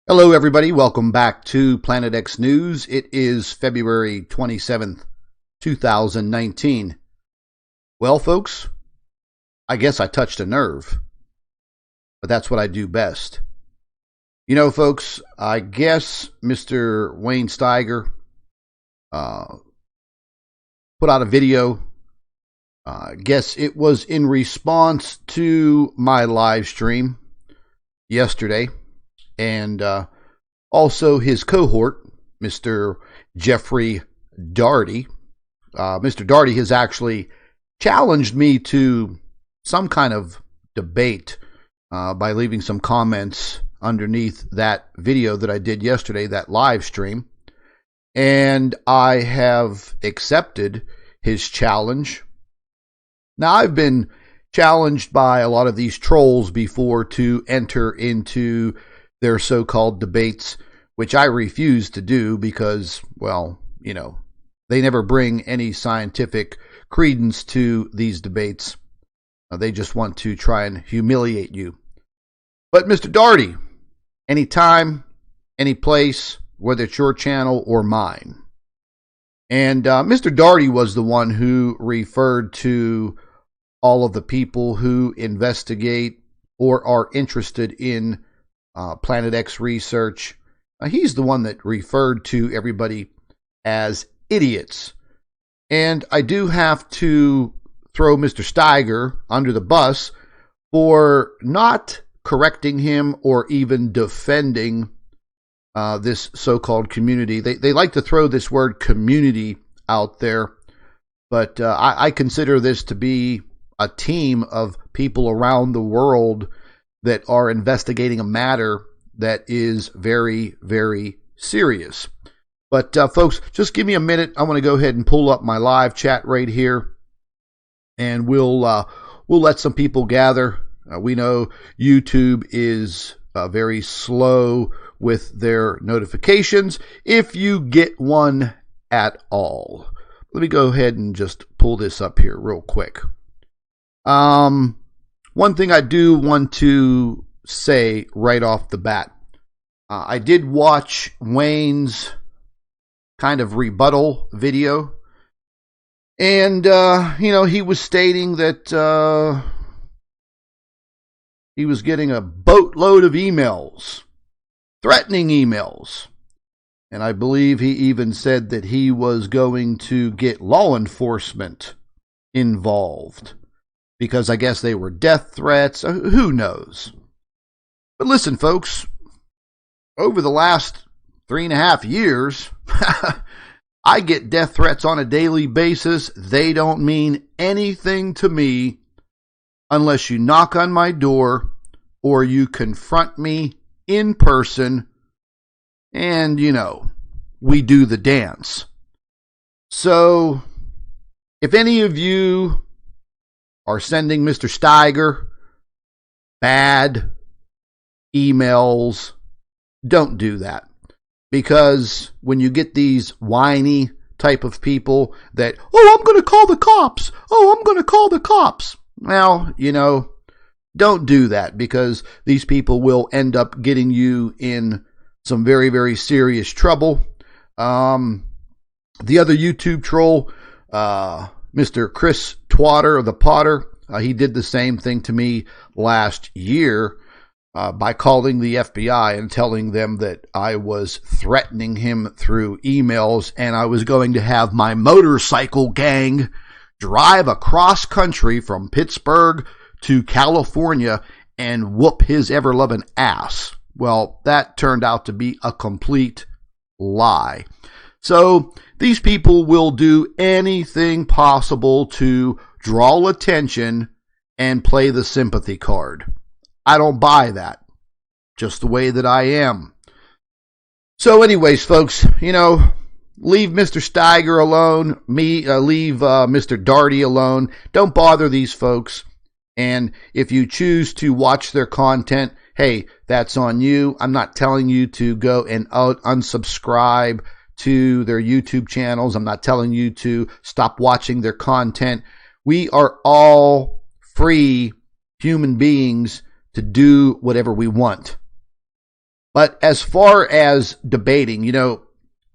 Hello, everybody. Welcome back to Planet X News. It is February 27th, 2019. Well, folks, I guess I touched a nerve, but that's what I do best. You know, folks, I guess Mr. Wayne Steiger put out a video. I guess it was in response to my live stream yesterday. And also his cohort, Mr. Jeffrey Daugherty. Mr. Daugherty has actually challenged me to some kind of debate by leaving some comments underneath that video that I did yesterday, that live stream. And I have accepted his challenge. Now, I've been challenged by a lot of these trolls before to enter into their so-called debates, which I refuse to do because, well, you know, they never bring any scientific credence to these debates. They just want to try and humiliate you. But Mr. Daugherty, anytime, any place, whether it's your channel or mine. And Mr. Daugherty was the one who referred to all of the people who investigate or are interested in Planet X research. He's the one that referred to everybody as idiots. And I do have to throw Mr. Steiger under the bus for not correcting him or even defending this so-called community. They like to throw this word community out there, but I consider this to be a team of people around the world that are investigating a matter that is very, very serious. But folks, just give me a minute. I want to go ahead and pull up my live chat right here, and we'll let some people gather. We know YouTube is very slow with their notifications, if you get one at all. Let me go ahead and just pull this up here real quick. One thing I do want to say right off the bat, I did watch Wayne's kind of rebuttal video, and, you know, he was stating that he was getting a boatload of emails, threatening emails, and I believe he even said that he was going to get law enforcement involved, because I guess they were death threats. Who knows? But listen, folks, over the last 3.5 years, I get death threats on a daily basis. They don't mean anything to me unless you knock on my door or you confront me in person and, you know, we do the dance. So, if any of you are sending Mr. Steiger bad emails, don't do that. Because when you get these whiny type of people that, oh, I'm going to call the cops. Oh, I'm going to call the cops. Well, you know, don't do that, because these people will end up getting you in some very, very serious trouble. The other YouTube troll, Mr. Chris Twatter, or the Potter, he did the same thing to me last year by calling the FBI and telling them that I was threatening him through emails, and I was going to have my motorcycle gang drive across country from Pittsburgh to California and whoop his ever-loving ass. Well, that turned out to be a complete lie. So these people will do anything possible to draw attention and play the sympathy card. I don't buy that. Just the way that I am. So anyways, folks, you know, leave Mr. Steiger alone. Leave Mr. Daugherty alone. Don't bother these folks. And if you choose to watch their content, hey, that's on you. I'm not telling you to go and unsubscribe to their YouTube channels. I'm not telling you to stop watching their content. We are all free human beings to do whatever we want. But as far as debating,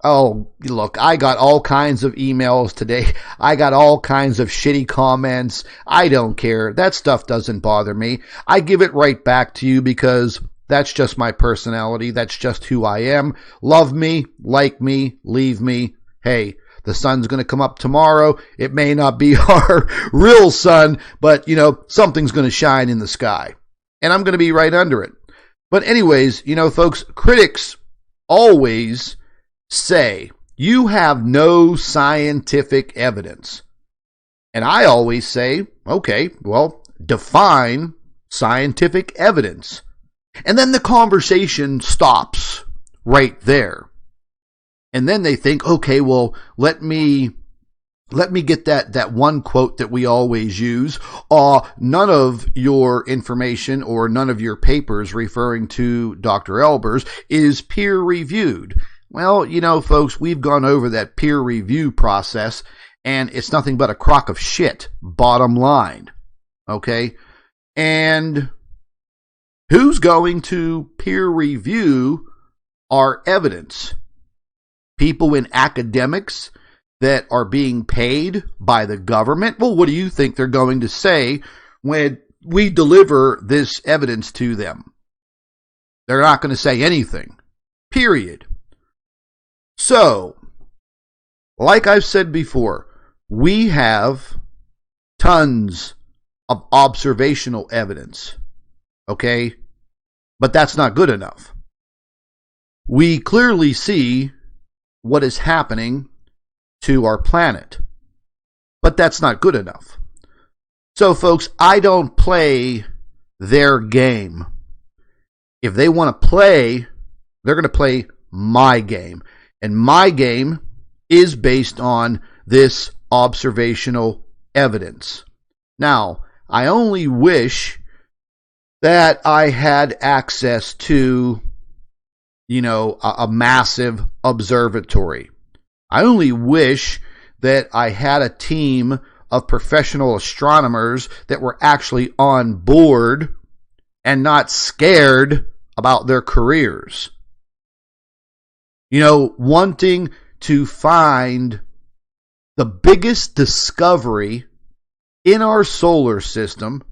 oh, look, I got all kinds of emails today. I got all kinds of shitty comments. I don't care. That stuff doesn't bother me. I give it right back to you because that's just my personality. That's just who I am. Love me, like me, leave me. Hey, the sun's going to come up tomorrow. It may not be our real sun, but, something's going to shine in the sky. And I'm going to be right under it. But anyways, folks, critics always say, you have no scientific evidence. And I always say, okay, well, define scientific evidence. And then the conversation stops right there. And then they think, okay, well, let me get that one quote that we always use. None of your information or none of your papers referring to Dr. Albers is peer reviewed. Well, folks, we've gone over that peer review process and it's nothing but a crock of shit, bottom line. Okay? And who's going to peer review our evidence? People in academics that are being paid by the government? Well, what do you think they're going to say when we deliver this evidence to them? They're not going to say anything. Period. So, like I've said before, we have tons of observational evidence. Okay? But that's not good enough. We clearly see what is happening to our planet. But that's not good enough. So, folks, I don't play their game. If they want to play, they're going to play my game. And my game is based on this observational evidence. Now, I only wish that I had access to, a massive observatory. I only wish that I had a team of professional astronomers that were actually on board and not scared about their careers. Wanting to find the biggest discovery in our solar system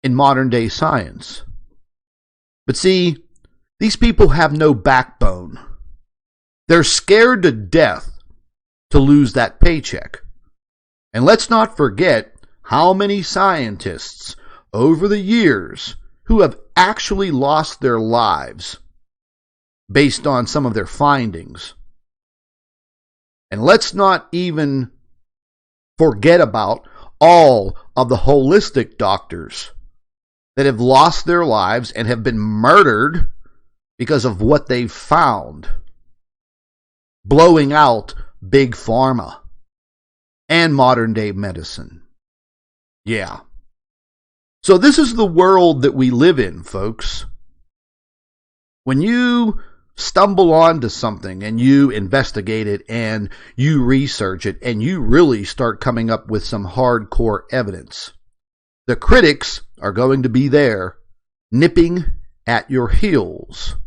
in modern day science. But see, these people have no backbone. They're scared to death to lose that paycheck. And let's not forget how many scientists over the years who have actually lost their lives based on some of their findings. And let's not even forget about all of the holistic doctors that have lost their lives and have been murdered because of what they've found. Blowing out big pharma and modern day medicine. Yeah. So this is the world that we live in, folks. When you stumble onto something and you investigate it and you research it and you really start coming up with some hardcore evidence, the critics are going to be there nipping at your heels,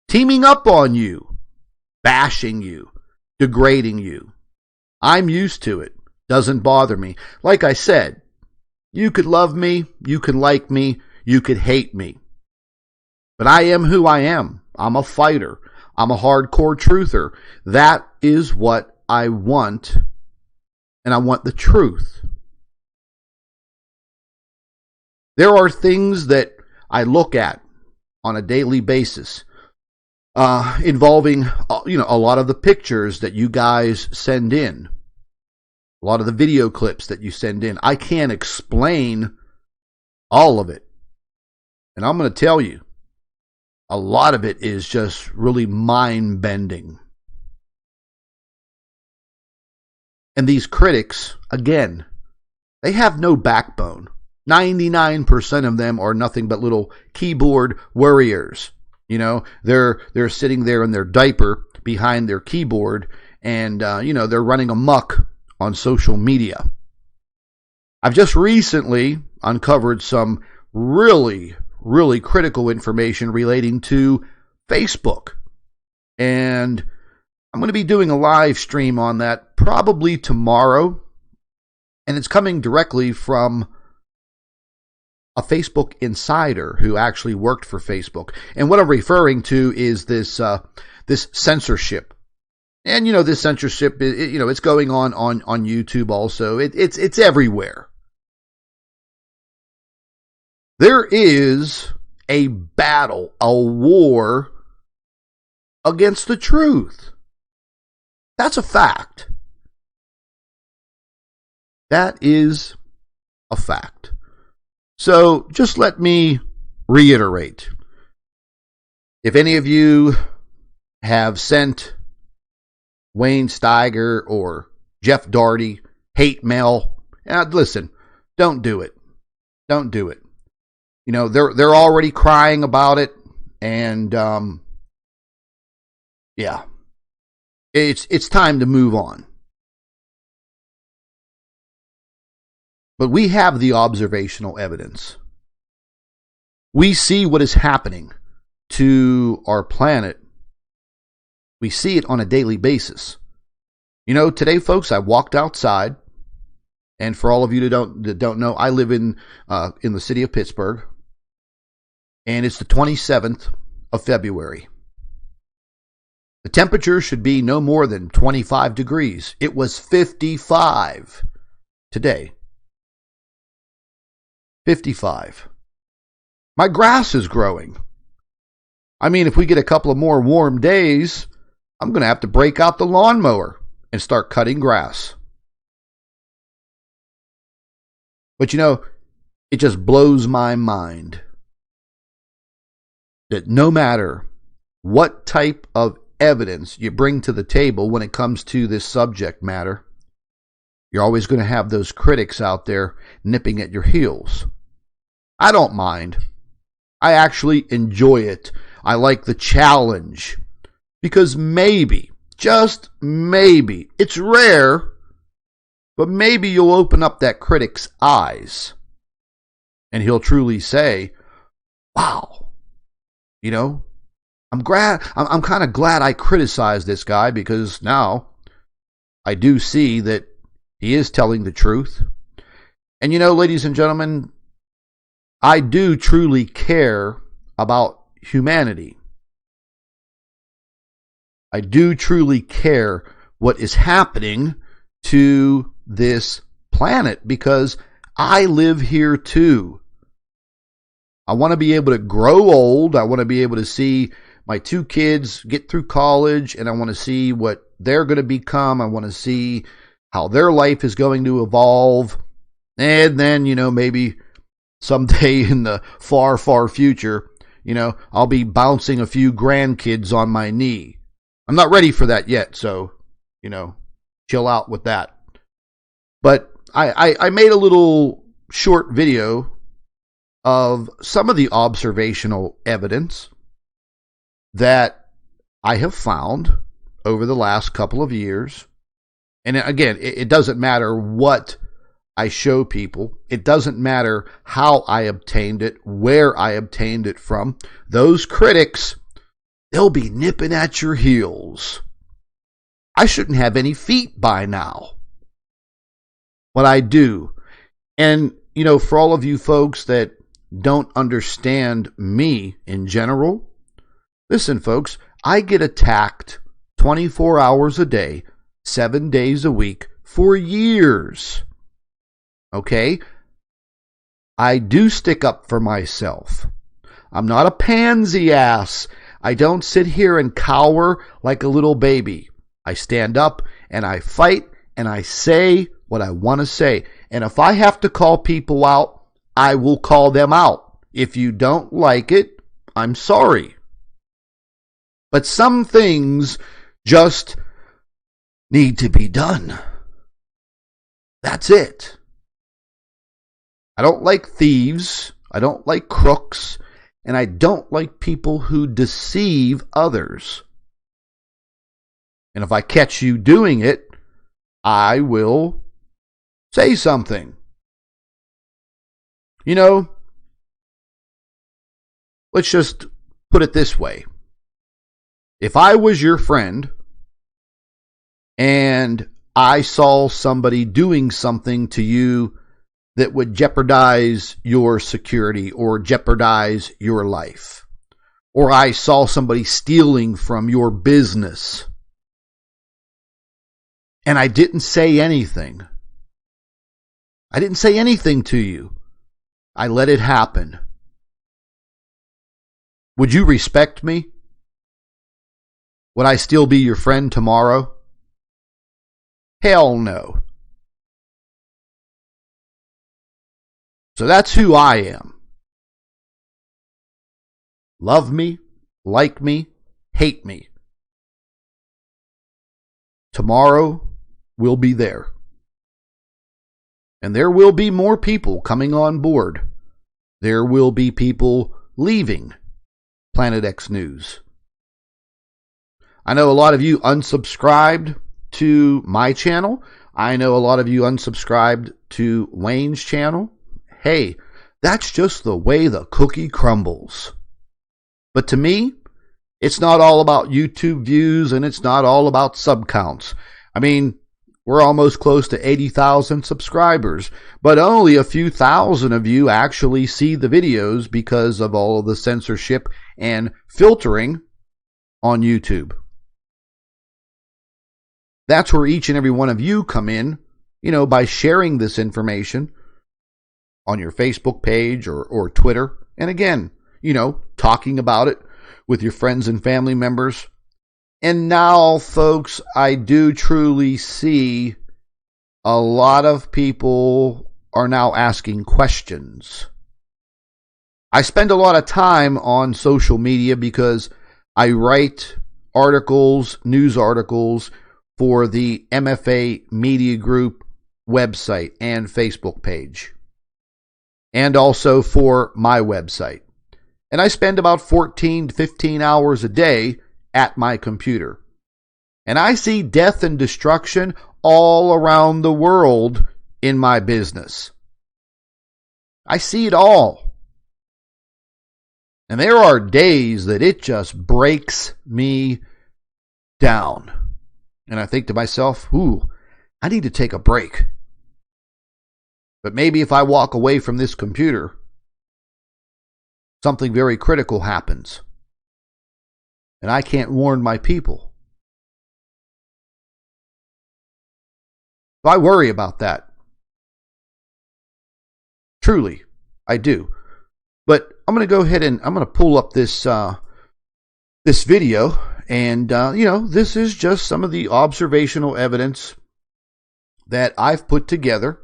teaming up on you, bashing you, degrading you. I'm used to it. Doesn't bother me. Like I said, you could love me, you could like me, you could hate me. But I am who I am. I'm a fighter. I'm a hardcore truther. That is what I want. And I want the truth. There are things that I look at on a daily basis involving, a lot of the pictures that you guys send in. A lot of the video clips that you send in. I can't explain all of it. And I'm going to tell you, a lot of it is just really mind-bending. And these critics, again, they have no backbone. 99% of them are nothing but little keyboard warriors. They're sitting there in their diaper behind their keyboard and, they're running amok on social media. I've just recently uncovered some really, really critical information relating to Facebook. And I'm going to be doing a live stream on that probably tomorrow. And it's coming directly from a Facebook insider who actually worked for Facebook. And what I'm referring to is this censorship. And, this censorship, it's going on YouTube also. It's everywhere. There is a battle, a war against the truth. That's a fact. That is a fact. So just let me reiterate. If any of you have sent Wayne Steiger or Jeff Daugherty hate mail, listen, don't do it. Don't do it. They're already crying about it, and yeah, it's time to move on. But we have the observational evidence. We see what is happening to our planet. We see it on a daily basis. Today, folks, I walked outside, and for all of you that don't know, I live in the city of Pittsburgh, and it's the 27th of February. The temperature should be no more than 25 degrees. It was 55 today. 55. My grass is growing. I mean, if we get a couple of more warm days, I'm going to have to break out the lawnmower and start cutting grass. But it just blows my mind that no matter what type of evidence you bring to the table when it comes to this subject matter, you're always going to have those critics out there nipping at your heels. I don't mind. I actually enjoy it. I like the challenge. Because maybe, just maybe, it's rare, but maybe you'll open up that critic's eyes. And he'll truly say, wow, I'm kind of glad I criticized this guy, because now I do see that he is telling the truth. And ladies and gentlemen, I do truly care about humanity. I do truly care what is happening to this planet, because I live here too. I want to be able to grow old. I want to be able to see my two kids get through college, and I want to see what they're going to become. I want to see how their life is going to evolve. And then, maybe someday in the far, far future, I'll be bouncing a few grandkids on my knee. I'm not ready for that yet, so, chill out with that. But I made a little short video of some of the observational evidence that I have found over the last couple of years. And again, it doesn't matter what I show people. It doesn't matter how I obtained it, where I obtained it from. Those critics, they'll be nipping at your heels. I shouldn't have any feet by now. But I do. And, for all of you folks that don't understand me in general, listen, folks, I get attacked 24 hours a day, 7 days a week for years. Okay? I do stick up for myself. I'm not a pansy ass. I don't sit here and cower like a little baby. I stand up and I fight and I say what I want to say. And if I have to call people out, I will call them out. If you don't like it, I'm sorry. But some things just need to be done. That's it. I don't like thieves. I don't like crooks. And I don't like people who deceive others. And if I catch you doing it, I will say something. let's just put it this way. If I was your friend and I saw somebody doing something to you that would jeopardize your security or jeopardize your life, or I saw somebody stealing from your business, and I didn't say anything. I didn't say anything to you. I let it happen. Would you respect me? Would I still be your friend tomorrow? Hell no. So that's who I am. Love me, like me, hate me. Tomorrow we'll be there. And there will be more people coming on board. There will be people leaving Planet X News. I know a lot of you unsubscribed to my channel. I know a lot of you unsubscribed to Wayne's channel. Hey, that's just the way the cookie crumbles. But to me, it's not all about YouTube views and it's not all about sub counts. I mean, we're almost close to 80,000 subscribers, but only a few thousand of you actually see the videos because of all of the censorship and filtering on YouTube. That's where each and every one of you come in, by sharing this information on your Facebook page or Twitter. And again, talking about it with your friends and family members. And now, folks, I do truly see a lot of people are now asking questions. I spend a lot of time on social media because I write articles, news articles, for the MFA Media Group website and Facebook page, and also for my website. And I spend about 14 to 15 hours a day at my computer. And I see death and destruction all around the world in my business. I see it all. And there are days that it just breaks me down. And I think to myself, I need to take a break. But maybe if I walk away from this computer, something very critical happens. And I can't warn my people. So I worry about that. Truly, I do. But I'm going to go ahead and I'm going to pull up this video. And, this is just some of the observational evidence that I've put together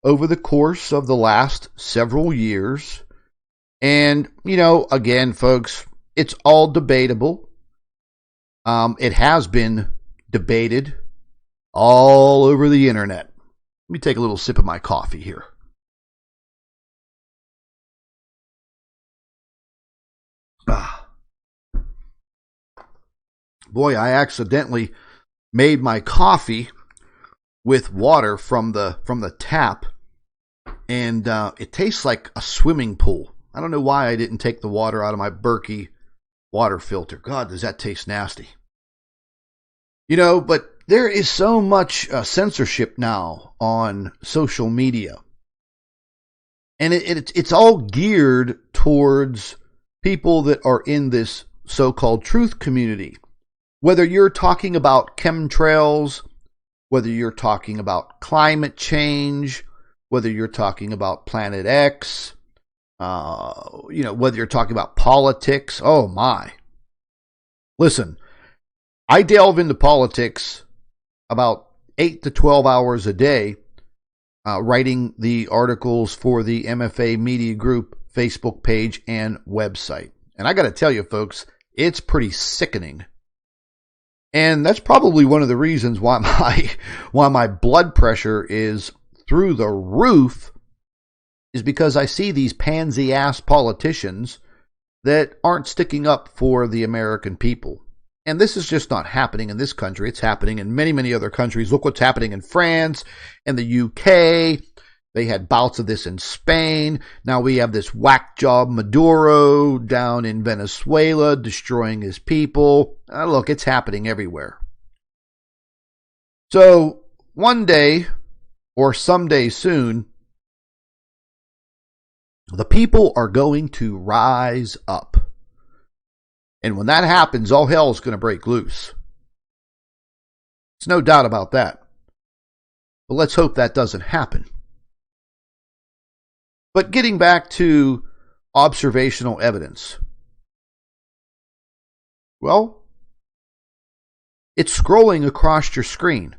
over the course of the last several years. And, again, folks, it's all debatable. It has been debated all over the internet. Let me take a little sip of my coffee here. Boy, I accidentally made my coffee with water from the tap, and it tastes like a swimming pool. I don't know why I didn't take the water out of my Berkey water filter. God, does that taste nasty. But there is so much censorship now on social media. And it's all geared towards people that are in this so-called truth community. Whether you're talking about chemtrails, whether you're talking about climate change, whether you're talking about Planet X, whether you're talking about politics, oh my. Listen, I delve into politics about 8 to 12 hours a day, writing the articles for the MFA Media Group Facebook page and website. And I got to tell you, folks, it's pretty sickening. And that's probably one of the reasons why my blood pressure is through the roof, is because I see these pansy-ass politicians that aren't sticking up for the American people. And this is just not happening in this country. It's happening in many, many other countries. Look what's happening in France and the UK They had bouts of this in Spain. Now we have this whack job Maduro down in Venezuela destroying his people. Look, it's happening everywhere. So one day, or someday soon, the people are going to rise up. And when that happens, all hell is going to break loose. There's no doubt about that. But let's hope that doesn't happen. But getting back to observational evidence. Well, it's scrolling across your screen.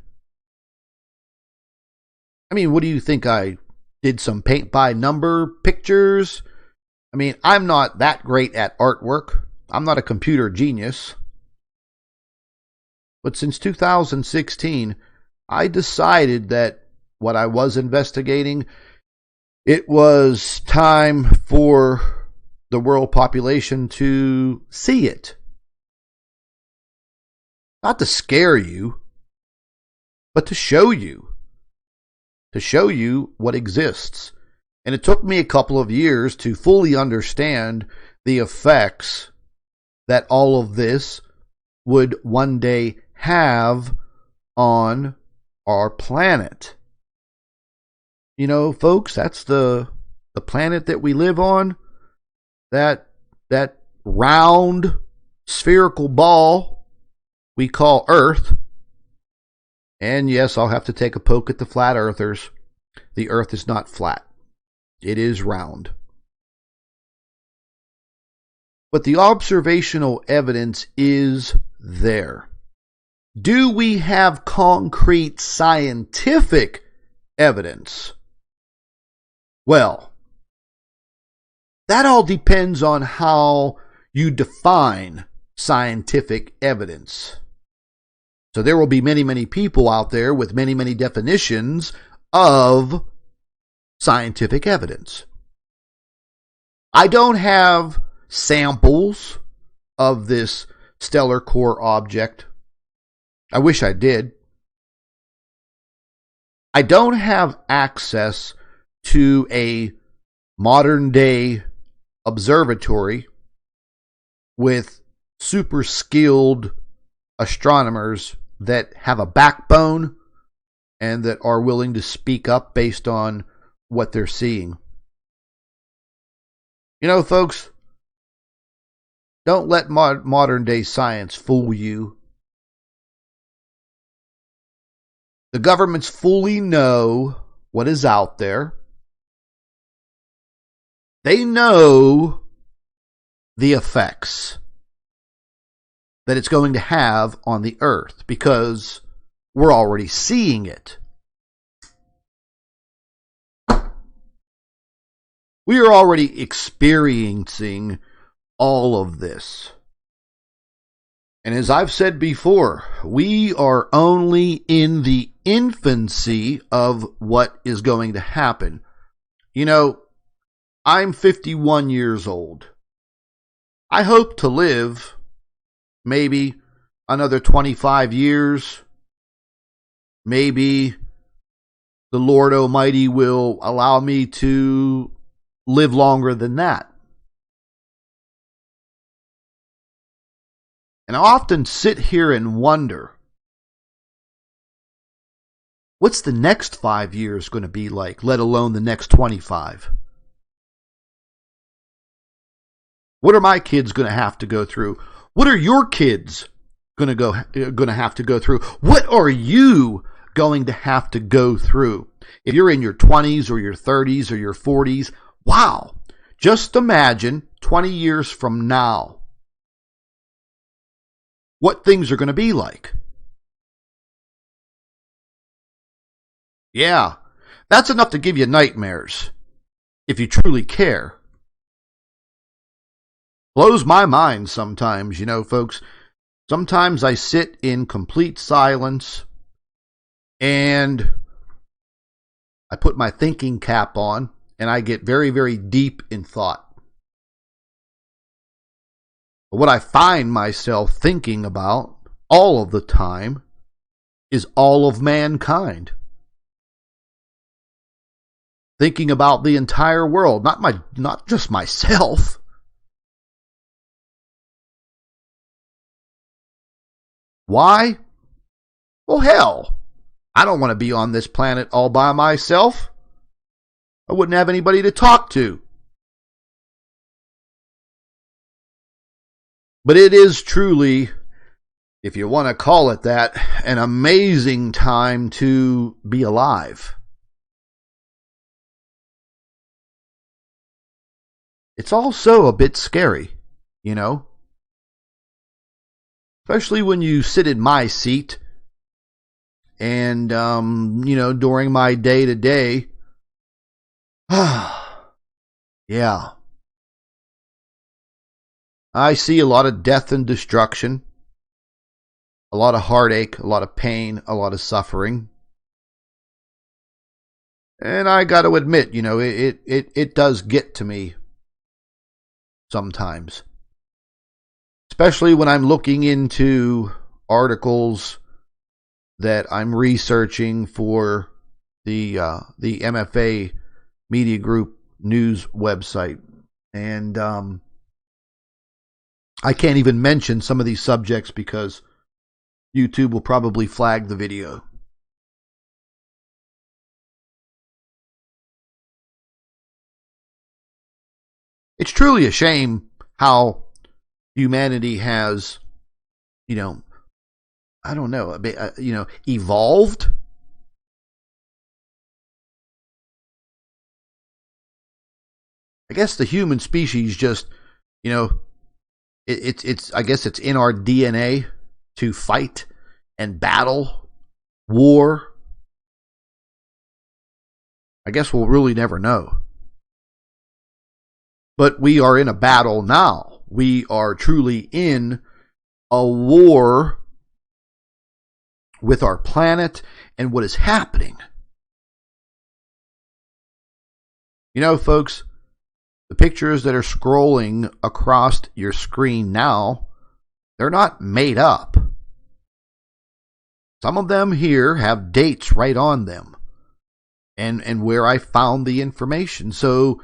I mean, what do you think? I did some paint by number pictures? I mean, I'm not that great at artwork. I'm not a computer genius. But since 2016, I decided that what I was investigating, it was time for the world population to see it. Not to scare you, but to show you. To show you what exists. And it took me a couple of years to fully understand the effects that all of this would one day have on our planet. You know, folks, that's the planet that we live on. That round spherical ball we call Earth. And yes, I'll have to take a poke at the flat earthers. The Earth is not flat. It is round. But the observational evidence is there. Do we have concrete scientific evidence? Well, that all depends on how you define scientific evidence. So there will be many, many people out there with many, many definitions of scientific evidence. I don't have samples of this stellar core object. I wish I did. I don't have access to a modern day observatory with super skilled astronomers that have a backbone and that are willing to speak up based on what they're seeing. You know, folks, don't let modern day science fool you. The governments fully know what is out there. They know the effects that it's going to have on the Earth because we're already seeing it. We are already experiencing all of this. And as I've said before, we are only in the infancy of what is going to happen. You know, I'm 51 years old. I hope to live maybe another 25 years. Maybe the Lord Almighty will allow me to live longer than that. And I often sit here and wonder, what's the next 5 years going to be like, let alone the next 25? What are my kids going to have to go through? What are your kids going to have to go through? What are you going to have to go through? If you're in your 20s or your 30s or your 40s, wow. Just imagine 20 years from now what things are going to be like. Yeah, that's enough to give you nightmares if you truly care. Blows my mind sometimes, you know, folks. Sometimes I sit in complete silence and I put my thinking cap on and I get very, very deep in thought. But what I find myself thinking about all of the time is all of mankind. thinking about the entire world, not just myself. Why? Well, hell, I don't want to be on this planet all by myself. I wouldn't have anybody to talk to. But it is truly, if you want to call it that, an amazing time to be alive. It's also a bit scary, you know? Especially when you sit in my seat and, during my day-to-day. Yeah. I see a lot of death and destruction, a lot of heartache, a lot of pain, a lot of suffering. And I got to admit, it does get to me sometimes. Especially when I'm looking into articles that I'm researching for the MFA Media Group news website. And I can't even mention some of these subjects because YouTube will probably flag the video. It's truly a shame how humanity has, evolved. I guess the human species just, I guess it's in our DNA to fight and battle, war. I guess we'll really never know. But we are in a battle now. We are truly in a war with our planet and what is happening. Folks, the pictures that are scrolling across your screen now, they're not made up. Some of them here have dates right on them and where I found the information. So,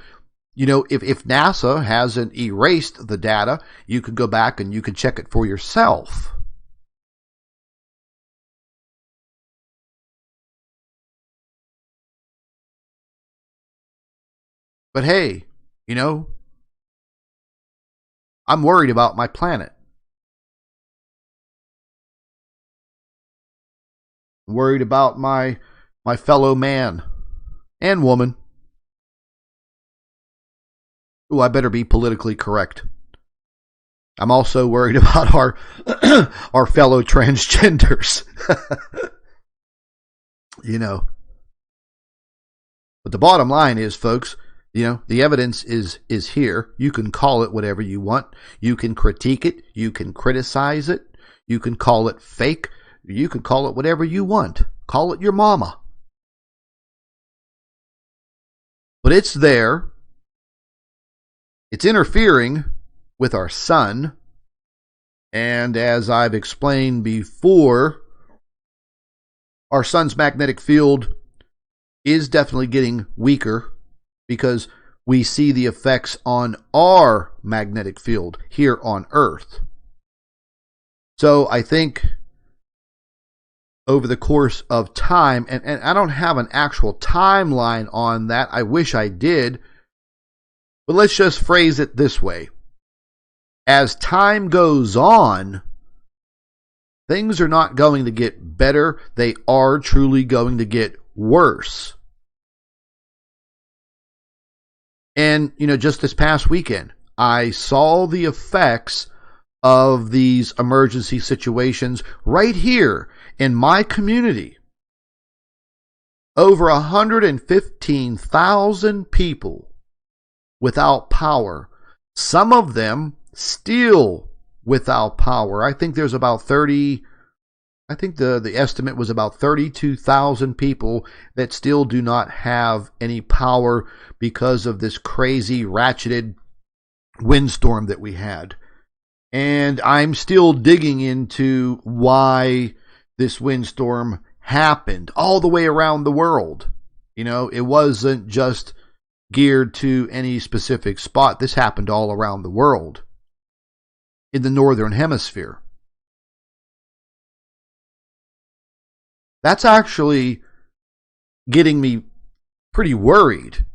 if NASA hasn't erased the data, you could go back and you could check it for yourself. But hey, I'm worried about my planet. I'm worried about my fellow man and woman. Ooh, I better be politically correct. I'm also worried about our our fellow transgenders. But the bottom line is, folks, the evidence is here. You can call it whatever you want. You can critique it. You can criticize it. You can call it fake. You can call it whatever you want. Call it your mama. But it's there. It's interfering with our sun. And as I've explained before, our sun's magnetic field is definitely getting weaker because we see the effects on our magnetic field here on Earth. So I think over the course of time, and I don't have an actual timeline on that. I wish I did. But let's just phrase it this way. As time goes on, things are not going to get better. They are truly going to get worse. And, just this past weekend, I saw the effects of these emergency situations right here in my community. Over 115,000 people without power. Some of them still without power. I think there's about the estimate was about 32,000 people that still do not have any power because of this crazy ratcheted windstorm that we had. And I'm still digging into why this windstorm happened all the way around the world. You know, it wasn't just geared to any specific spot. This happened all around the world in the northern hemisphere. That's actually getting me pretty worried,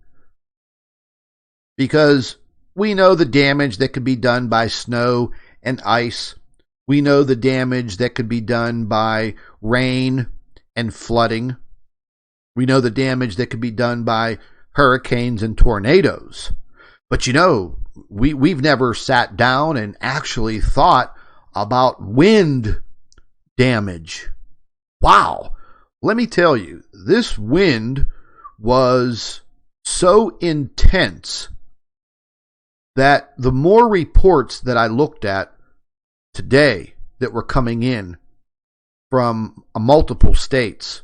because we know the damage that could be done by snow and ice. We know the damage that could be done by rain and flooding. We know the damage that could be done by hurricanes and tornadoes. But you know, we've never sat down and actually thought about wind damage. Wow. Let me tell you, this wind was so intense that the more reports that I looked at today that were coming in from multiple states,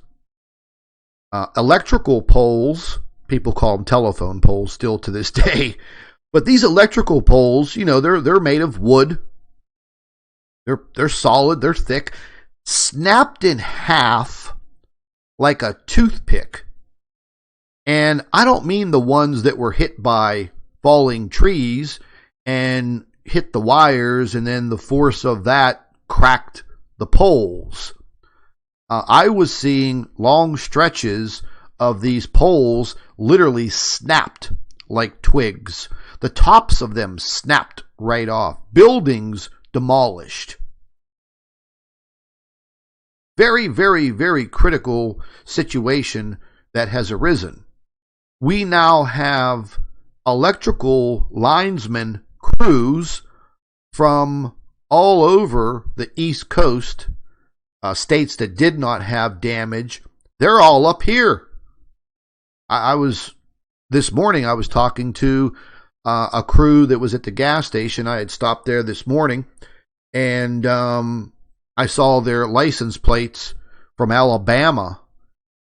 electrical poles, people call them telephone poles still to this day, but these electrical poles, you know, they're made of wood. They're solid, they're thick, snapped in half like a toothpick. And I don't mean the ones that were hit by falling trees and hit the wires, and then the force of that cracked the poles. I was seeing long stretches of these poles literally snapped like twigs. The tops of them snapped right off. Buildings demolished. Very, very, very critical situation that has arisen. We now have electrical linesmen crews from all over the East Coast, states that did not have damage. They're all up here. This morning I was talking to a crew that was at the gas station. I had stopped there this morning, and I saw their license plates from Alabama,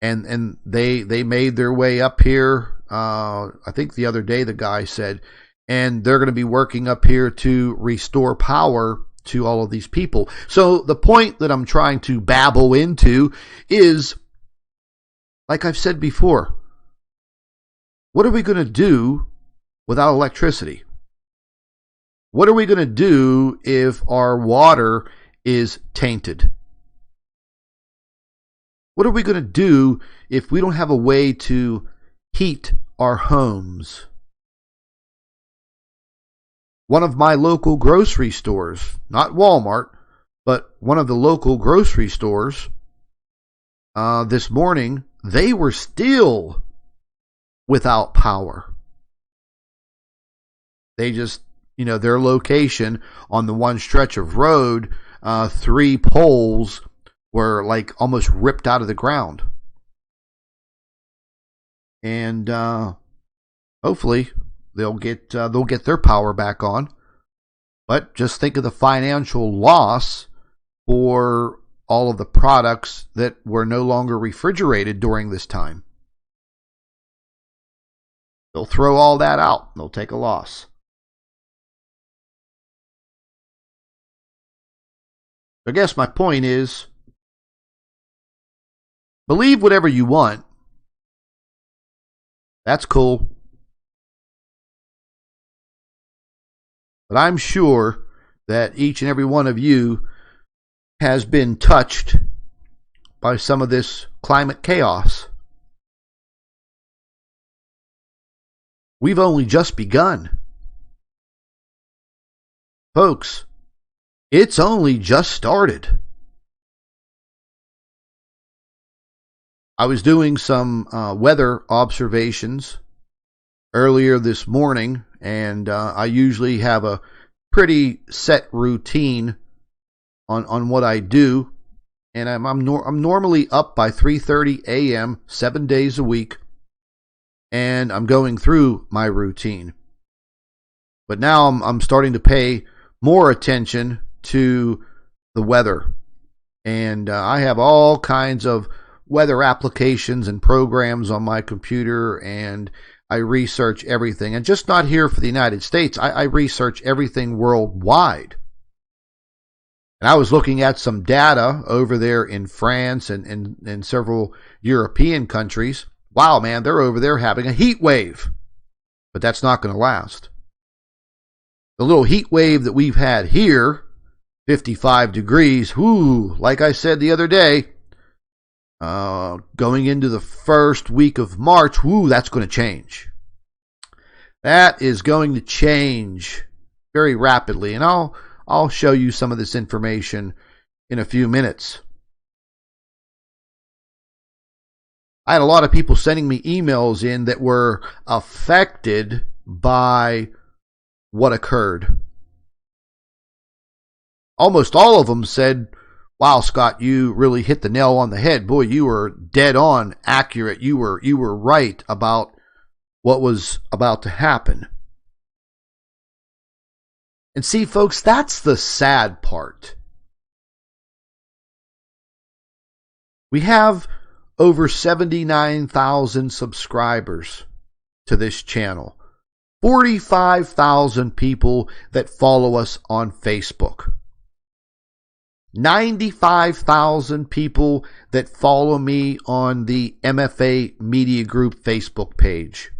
and they made their way up here. I think the other day the guy said, and they're going to be working up here to restore power to all of these people. So the point that I'm trying to babble into is, like I've said before, what are we going to do without electricity? What are we going to do if our water is tainted? What are we going to do if we don't have a way to heat our homes? One of my local grocery stores, not Walmart, but one of the local grocery stores, this morning, they were still without power. They just, you know, their location on the one stretch of road, 3 poles were like almost ripped out of the ground. And hopefully they'll get their power back on. But just think of the financial loss for all of the products that were no longer refrigerated during this time. They'll throw all that out. They'll take a loss. I guess my point is, believe whatever you want. That's cool. But I'm sure that each and every one of you has been touched by some of this climate chaos. We've only just begun. Folks, it's only just started. I was doing some weather observations earlier this morning, and I usually have a pretty set routine on what I do, and I'm normally up by 3:30 a.m. 7 days a week, and I'm going through my routine. But now I'm starting to pay more attention to the weather, and I have all kinds of weather applications and programs on my computer, and I research everything, and just not here for the United States. I research everything worldwide. And I was looking at some data over there in France and several European countries. wow, man, they're over there having a heat wave. But that's not going to last. The little heat wave that we've had here, 55 degrees, whoo, like I said the other day, going into the first week of March, whoo, that's going to change. That is going to change very rapidly, and I'll show you some of this information in a few minutes. I had a lot of people sending me emails in that were affected by what occurred. Almost all of them said, wow, Scott, you really hit the nail on the head. Boy, you were dead on accurate. You were right about what was about to happen. And see, folks, that's the sad part. We have over 79,000 subscribers to this channel. 45,000 people that follow us on Facebook. 95,000 people that follow me on the MFA Media Group Facebook page.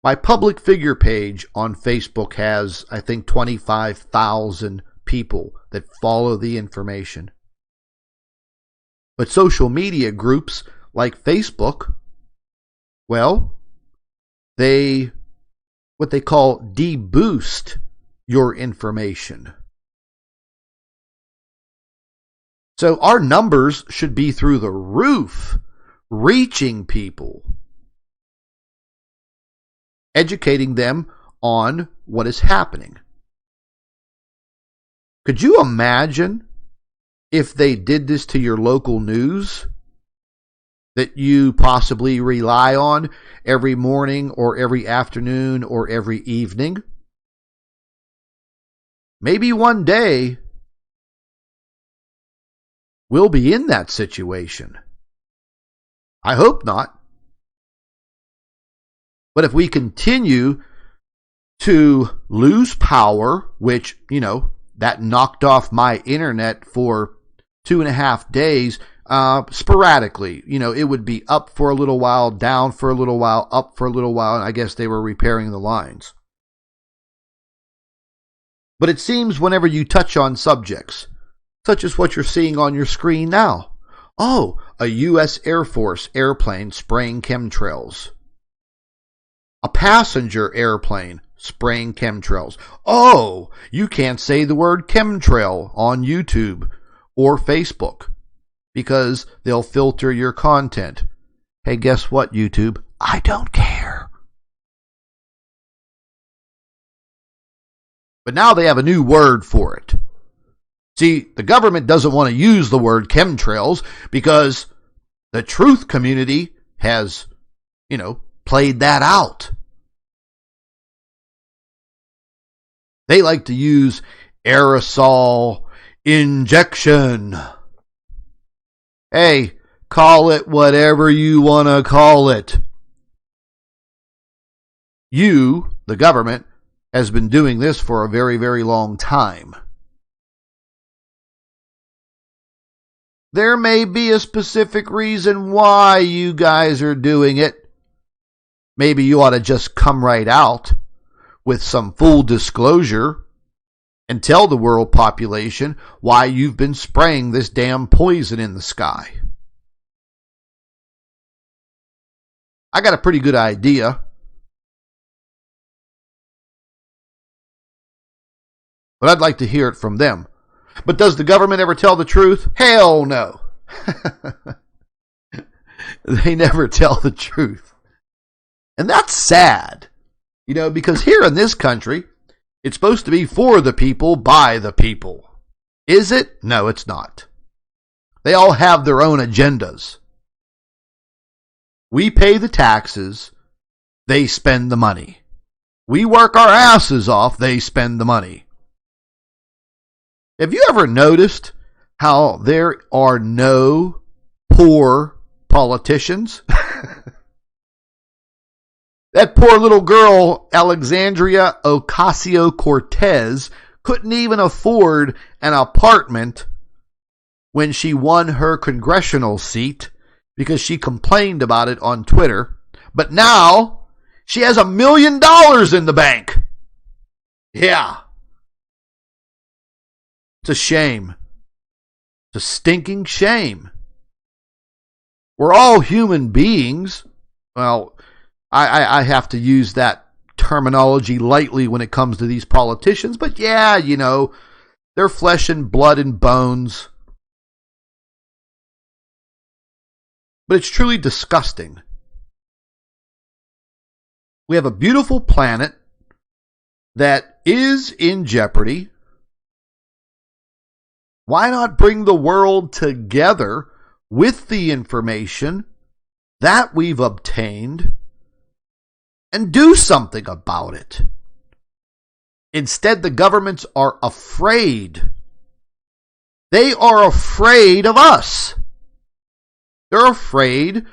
My public figure page on Facebook has, I think, 25,000 people that follow the information. But social media groups like Facebook, well, what they call deboost your information. So our numbers should be through the roof, reaching people, educating them on what is happening. Could you imagine if they did this to your local news that you possibly rely on every morning or every afternoon or every evening? Maybe one day we'll be in that situation. I hope not. But if we continue to lose power, which, that knocked off my internet for 2.5 days, sporadically. It would be up for a little while, down for a little while, up for a little while, and I guess they were repairing the lines. But it seems whenever you touch on subjects, such as what you're seeing on your screen now, oh, a U.S. Air Force airplane spraying chemtrails. A passenger airplane spraying chemtrails. Oh, you can't say the word chemtrail on YouTube or Facebook because they'll filter your content. Hey, guess what, YouTube? I don't care. But now they have a new word for it. See, the government doesn't want to use the word chemtrails because the truth community has, played that out. They like to use aerosol injection. Hey, call it whatever you want to call it. You, the government, has been doing this for a very, very long time. There may be a specific reason why you guys are doing it. Maybe you ought to just come right out with some full disclosure and tell the world population why you've been spraying this damn poison in the sky. I got a pretty good idea. But I'd like to hear it from them. But does the government ever tell the truth? Hell no. They never tell the truth. And that's sad. Because here in this country, it's supposed to be for the people, by the people. Is it? No, it's not. They all have their own agendas. We pay the taxes, they spend the money. We work our asses off, they spend the money. Have you ever noticed how there are no poor politicians? That poor little girl, Alexandria Ocasio-Cortez, couldn't even afford an apartment when she won her congressional seat because she complained about it on Twitter. But now she has $1 million in the bank. Yeah. It's a shame. It's a stinking shame. We're all human beings. Well, I have to use that terminology lightly when it comes to these politicians. But yeah, you know, they're flesh and blood and bones. But it's truly disgusting. We have a beautiful planet that is in jeopardy. Why not bring the world together with the information that we've obtained and do something about it? Instead, the governments are afraid. They are afraid of us. They're afraid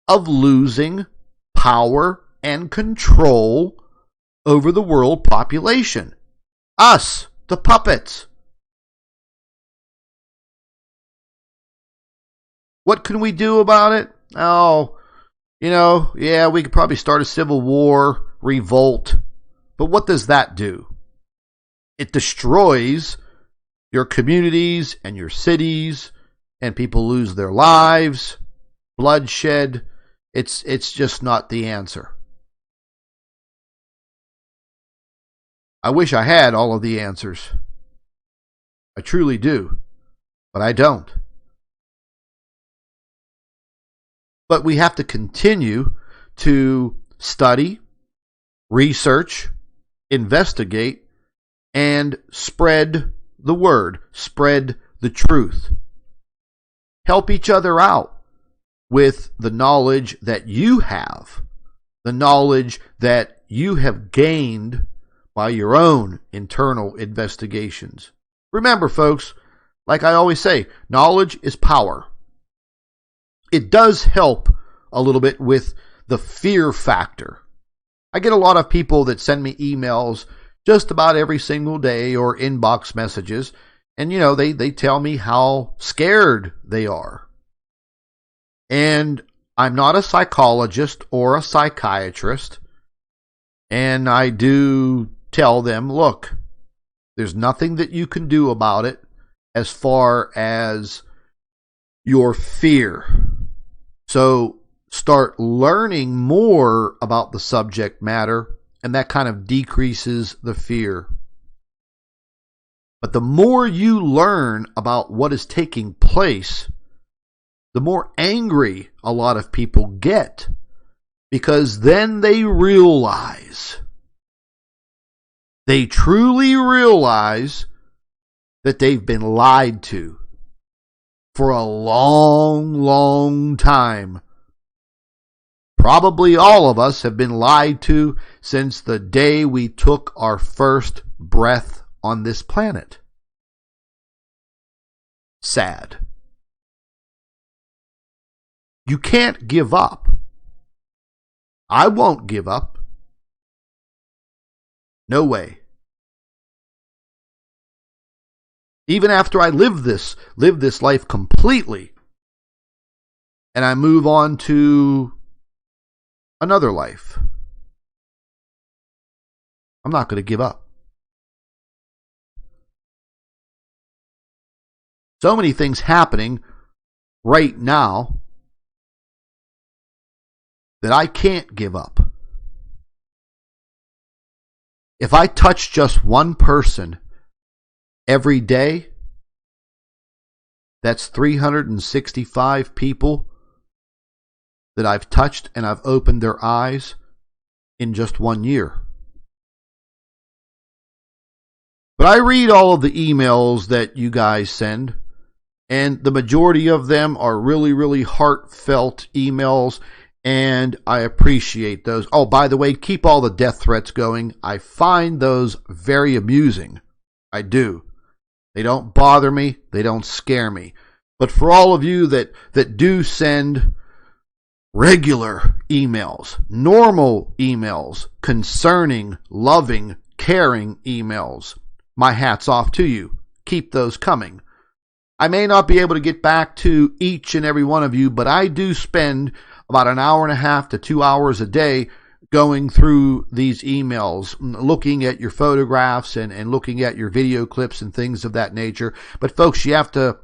of losing power and control over the world population. Us, the puppets. What can we do about it? Oh, you know, yeah, we could probably start a civil war, revolt. But what does that do? It destroys your communities and your cities, and people lose their lives, bloodshed. It's just not the answer. I wish I had all of the answers. I truly do, but I don't. But we have to continue to study, research, investigate, and spread the word, spread the truth. Help each other out with the knowledge that you have, the knowledge that you have gained by your own internal investigations. Remember, folks, like I always say, knowledge is power. It does help a little bit with the fear factor. I get a lot of people that send me emails just about every single day or inbox messages, and you know, they tell me how scared they are. And I'm not a psychologist or a psychiatrist, and I do tell them, look, there's nothing that you can do about it as far as your fear. So start learning more about the subject matter, and that kind of decreases the fear. But the more you learn about what is taking place, the more angry a lot of people get, because then they realize, they truly realize that they've been lied to for a long, long time. Probably all of us have been lied to since the day we took our first breath on this planet. Sad. You can't give up. I won't give up. No way. Even after I live this life completely, and I move on to another life, I'm not going to give up. So many things happening right now that I can't give up. If I touch just one person every day, that's 365 people that I've touched and I've opened their eyes in just 1 year. But I read all of the emails that you guys send, and the majority of them are really, really heartfelt emails, and I appreciate those. Oh, by the way, keep all the death threats going. I find those very amusing. I do. They don't bother me. They don't scare me. But for all of you that do send regular emails, normal emails, concerning, loving, caring emails, my hat's off to you. Keep those coming. I may not be able to get back to each and every one of you, but I do spend about an hour and a half to 2 hours a day going through these emails, looking at your photographs and looking at your video clips and things of that nature. But folks, you have to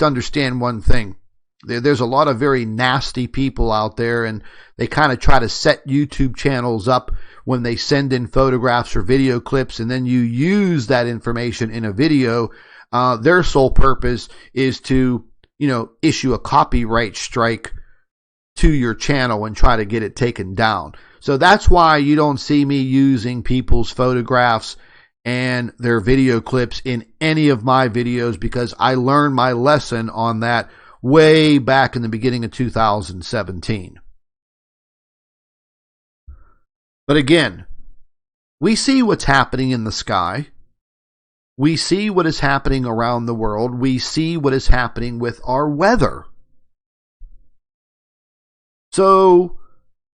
understand one thing. There's a lot of very nasty people out there, and they kind of try to set YouTube channels up when they send in photographs or video clips, and then you use that information in a video. Their sole purpose is to, issue a copyright strike to your channel and try to get it taken down. So that's why you don't see me using people's photographs and their video clips in any of my videos, because I learned my lesson on that way back in the beginning of 2017. But again, we see what's happening in the sky. We see what is happening around the world. We see what is happening with our weather. So,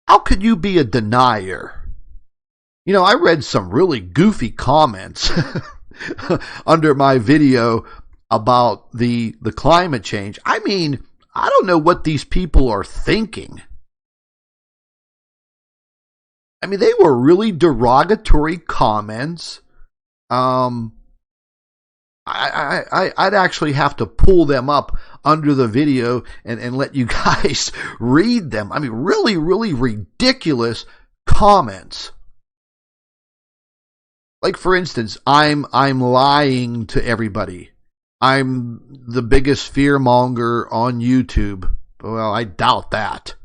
how could you be a denier? I read some really goofy comments under my video about the climate change. I mean, I don't know what these people are thinking. I mean, they were really derogatory comments. I'd actually have to pull them up under the video and let you guys read them. I mean, really, really ridiculous comments. Like, for instance, I'm lying to everybody. I'm the biggest fearmonger on YouTube. Well, I doubt that.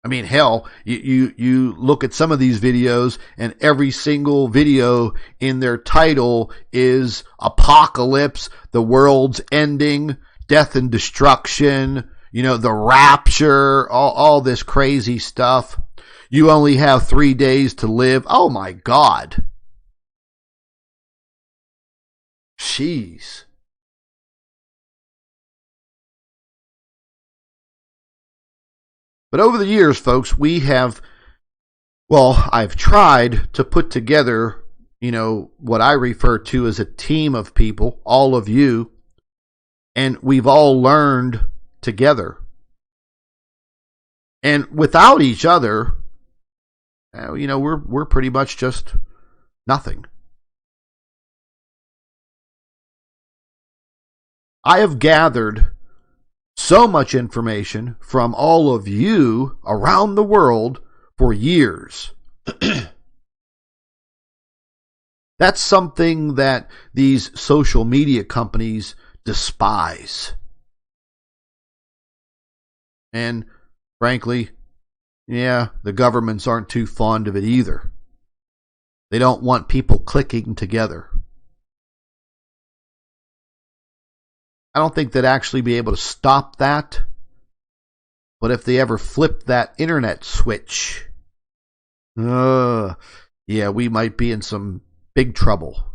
I mean, hell, you look at some of these videos, and every single video in their title is apocalypse, the world's ending, death and destruction, the rapture, all this crazy stuff. You only have 3 days to live. Oh my God. Jeez. But over the years, folks, I've tried to put together, what I refer to as a team of people, all of you, and we've all learned together. And without each other, we're pretty much just nothing. I have gathered so much information from all of you around the world for years. That's something that these social media companies despise. And frankly, the governments aren't too fond of it either. They don't want people clicking together. I don't think they'd actually be able to stop that. But if they ever flip that internet switch, we might be in some big trouble.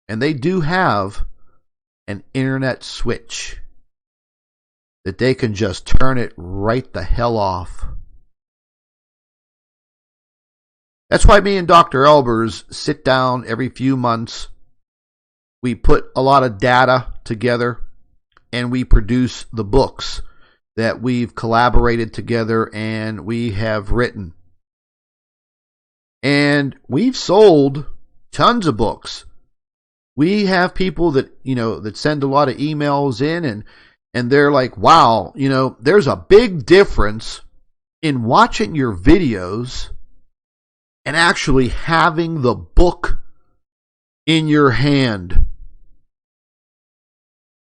And they do have an internet switch that they can just turn it right the hell off. That's why me and Dr. Albers sit down every few months. We put a lot of data together, and we produce the books that we've collaborated together and we have written. And we've sold tons of books. We have people that, that send a lot of emails in, and they're like, wow, there's a big difference in watching your videos and actually having the book in your hand.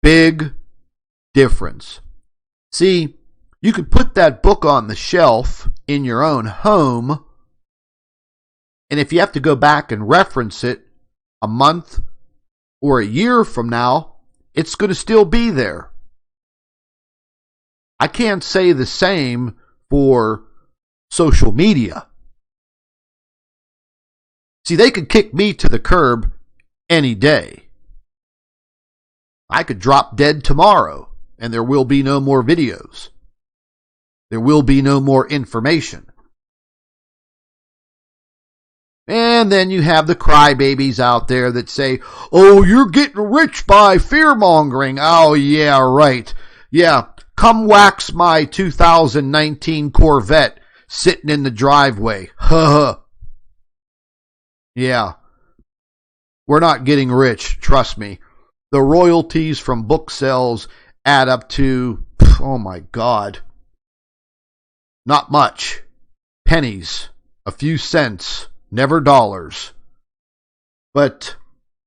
Big difference. See, you could put that book on the shelf in your own home, and if you have to go back and reference it a month or a year from now, it's going to still be there. I can't say the same for social media. See, they could kick me to the curb any day. I could drop dead tomorrow, and there will be no more videos. There will be no more information. And And then you have the crybabies out there that say, oh, you're getting rich by fear-mongering. Oh, yeah, right. Yeah, come wax my 2019 Corvette sitting in the driveway. Yeah, we're not getting rich, trust me. The royalties from book sales add up to, oh my God, not much. Pennies, a few cents, never dollars. But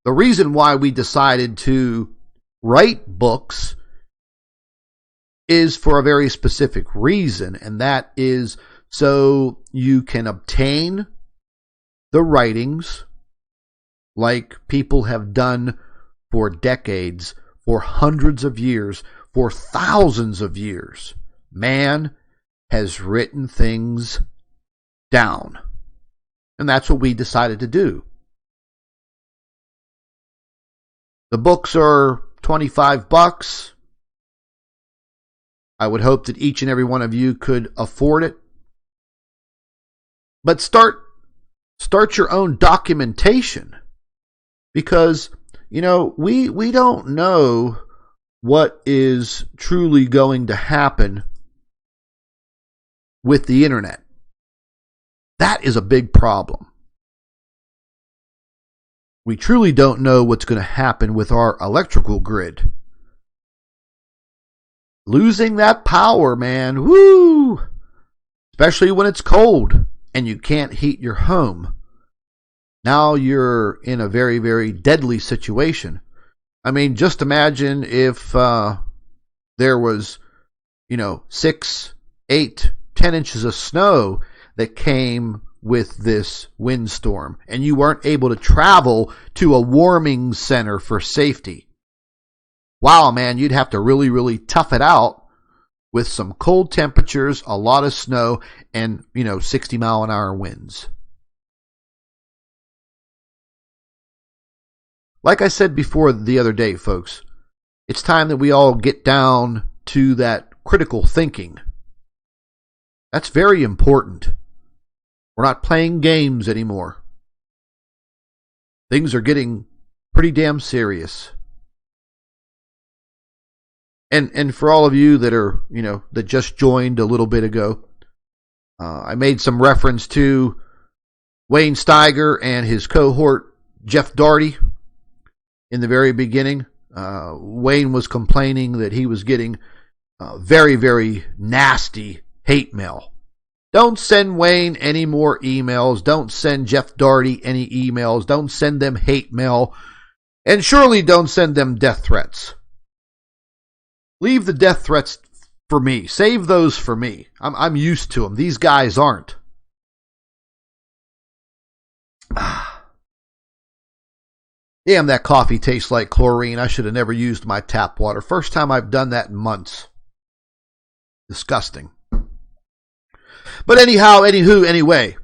the reason why we decided to write books is for a very specific reason, and that is so you can obtain the writings like people have done for decades, for hundreds of years, for thousands of years. Man has written things down. And that's what we decided to do. The books are $25. I would hope that each and every one of you could afford it. But start your own documentation. Because, you know, we don't know what is truly going to happen with the internet. That is a big problem. We truly don't know what's going to happen with our electrical grid. Losing that power, man, woo! Especially when it's cold and you can't heat your home. Now you're in a very, very deadly situation. I mean, just imagine if there was, 6, 8, 10 inches of snow that came with this windstorm, and you weren't able to travel to a warming center for safety. Wow, man, you'd have to really, really tough it out with some cold temperatures, a lot of snow, and, 60-mile-an-hour winds. Like I said before the other day, folks, it's time that we all get down to that critical thinking. That's very important. We're not playing games anymore. Things are getting pretty damn serious. And for all of you that are, that just joined a little bit ago, I made some reference to Wayne Steiger and his cohort, Jeff Daugherty, in the very beginning. Wayne was complaining that he was getting very, very nasty hate mail. Don't send Wayne any more emails. Don't send Jeff Daugherty any emails. Don't send them hate mail. And surely don't send them death threats. Leave the death threats for me. Save those for me. I'm used to them. These guys aren't. Damn, that coffee tastes like chlorine. I should have never used my tap water. First time I've done that in months. Disgusting. But anyway,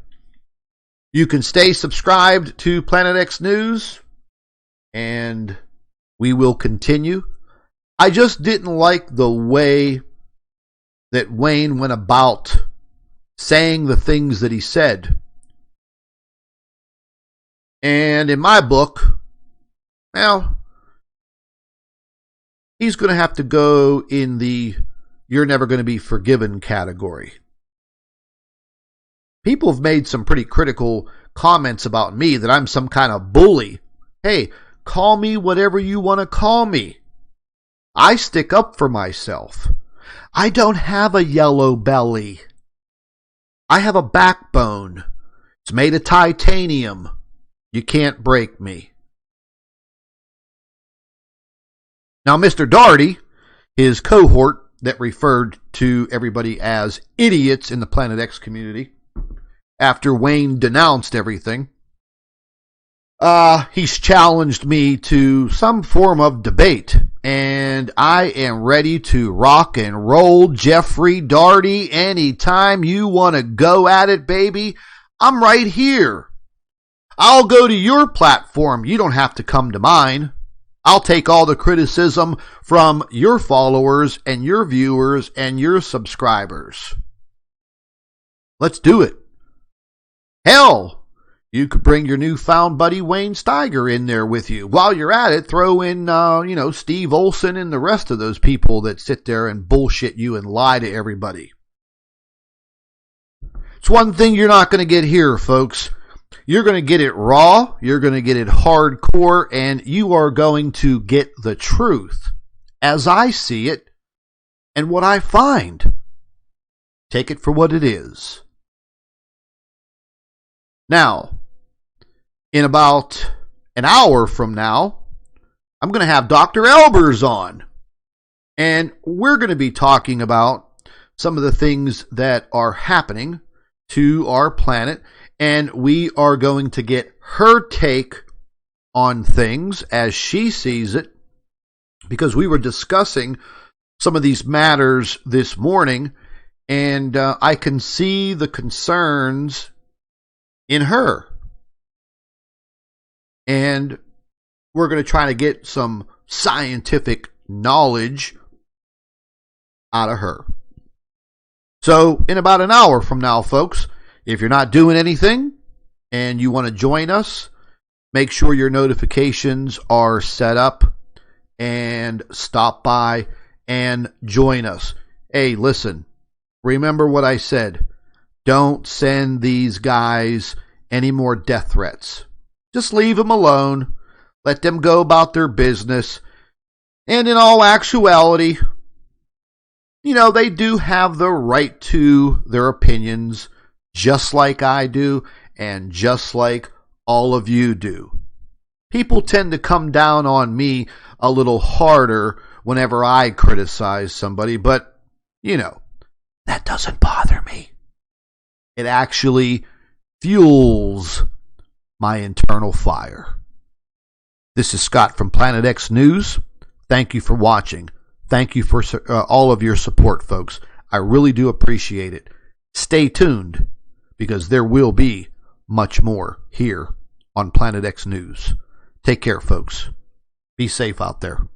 you can stay subscribed to Planet X News, and we will continue. I just didn't like the way that Wayne went about saying the things that he said. And in my book, well, he's going to have to go in the "you're never going to be forgiven" category. People have made some pretty critical comments about me that I'm some kind of bully. Hey, call me whatever you want to call me. I stick up for myself. I don't have a yellow belly. I have a backbone. It's made of titanium. You can't break me. Now, Mr. Daugherty, his cohort that referred to everybody as idiots in the Planet X community, after Wayne denounced everything, he's challenged me to some form of debate. And I am ready to rock and roll, Jeffrey Daugherty. Anytime you want to go at it, baby, I'm right here. I'll go to your platform. You don't have to come to mine. I'll take all the criticism from your followers and your viewers and your subscribers. Let's do it. Hell, You could bring your newfound buddy Wayne Steiger in there with you. While you're at it, throw in, Steve Olson and the rest of those people that sit there and bullshit you and lie to everybody. It's one thing you're not going to get here, folks. You're going to get it raw, you're going to get it hardcore, and you are going to get the truth as I see it and what I find. Take it for what it is. Now, in about an hour from now, I'm going to have Dr. Albers on. And we're going to be talking about some of the things that are happening to our planet. And we are going to get her take on things as she sees it. Because we were discussing some of these matters this morning. And I can see the concerns in her. And we're going to try to get some scientific knowledge out of her. So in about an hour from now, folks, if you're not doing anything and you want to join us, make sure your notifications are set up and stop by and join us. Hey, listen, remember what I said. Don't send these guys any more death threats. Just leave them alone. Let them go about their business. And in all actuality, they do have the right to their opinions, just like I do, and just like all of you do. People tend to come down on me a little harder whenever I criticize somebody, but, that doesn't bother me. It actually fuels my internal fire. This is Scott from Planet X News. Thank you for watching. Thank you for all of your support, folks. I really do appreciate it. Stay tuned, because there will be much more here on Planet X News. Take care, folks. Be safe out there.